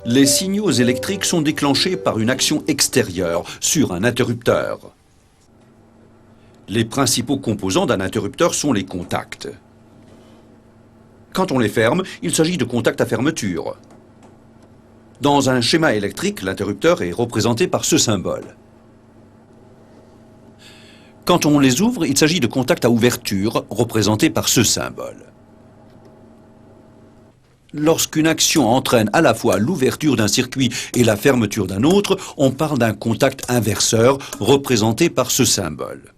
Les signaux électriques sont déclenchés par une action extérieure sur un interrupteur. Les principaux composants d'un interrupteur sont les contacts. Quand on les ferme, il s'agit de contacts à fermeture. Dans un schéma électrique, l'interrupteur est représenté par ce symbole. Quand on les ouvre, il s'agit de contacts à ouverture, représentés par ce symbole. Lorsqu'une action entraîne à la fois l'ouverture d'un circuit et la fermeture d'un autre, on parle d'un contact inverseur, représenté par ce symbole.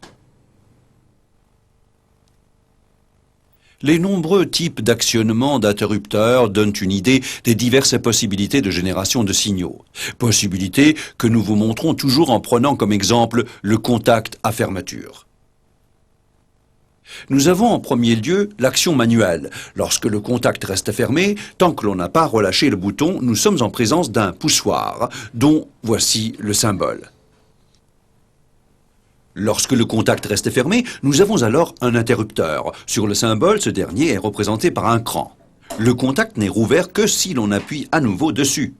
Les nombreux types d'actionnement d'interrupteurs donnent une idée des diverses possibilités de génération de signaux. Possibilités que nous vous montrons toujours en prenant comme exemple le contact à fermeture. Nous avons en premier lieu l'action manuelle. Lorsque le contact reste fermé, tant que l'on n'a pas relâché le bouton, nous sommes en présence d'un poussoir, dont voici le symbole. Lorsque le contact reste fermé, nous avons alors un interrupteur. Sur le symbole, ce dernier est représenté par un cran. Le contact n'est rouvert que si l'on appuie à nouveau dessus.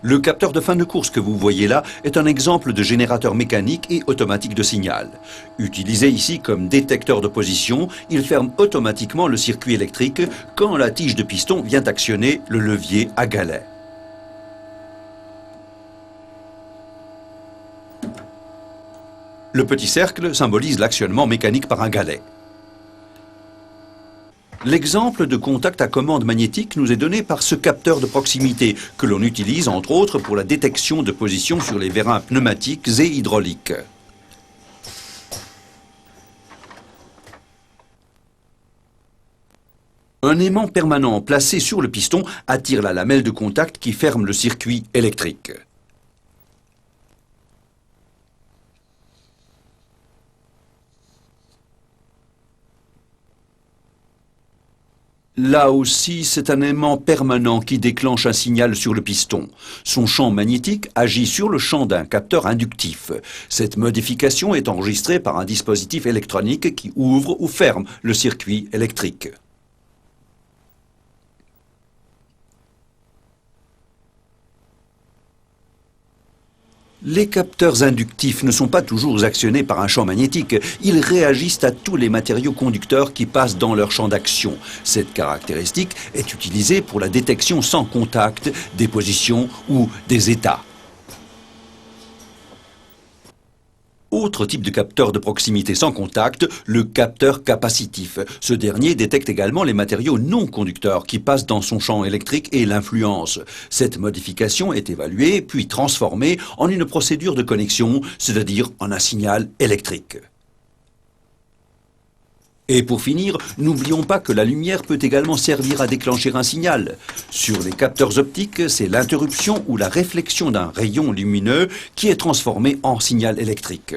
Le capteur de fin de course que vous voyez là est un exemple de générateur mécanique et automatique de signal. Utilisé ici comme détecteur de position, il ferme automatiquement le circuit électrique quand la tige de piston vient actionner le levier à galet. Le petit cercle symbolise l'actionnement mécanique par un galet. L'exemple de contact à commande magnétique nous est donné par ce capteur de proximité que l'on utilise entre autres pour la détection de position sur les vérins pneumatiques et hydrauliques. Un aimant permanent placé sur le piston attire la lamelle de contact qui ferme le circuit électrique. Là aussi, c'est un aimant permanent qui déclenche un signal sur le piston. Son champ magnétique agit sur le champ d'un capteur inductif. Cette modification est enregistrée par un dispositif électronique qui ouvre ou ferme le circuit électrique. Les capteurs inductifs ne sont pas toujours actionnés par un champ magnétique. Ils réagissent à tous les matériaux conducteurs qui passent dans leur champ d'action. Cette caractéristique est utilisée pour la détection sans contact des positions ou des états. Autre type de capteur de proximité sans contact, le capteur capacitif. Ce dernier détecte également les matériaux non conducteurs qui passent dans son champ électrique et l'influence. Cette modification est évaluée puis transformée en une procédure de connexion, c'est-à-dire en un signal électrique. Et pour finir, n'oublions pas que la lumière peut également servir à déclencher un signal. Sur les capteurs optiques, c'est l'interruption ou la réflexion d'un rayon lumineux qui est transformé en signal électrique.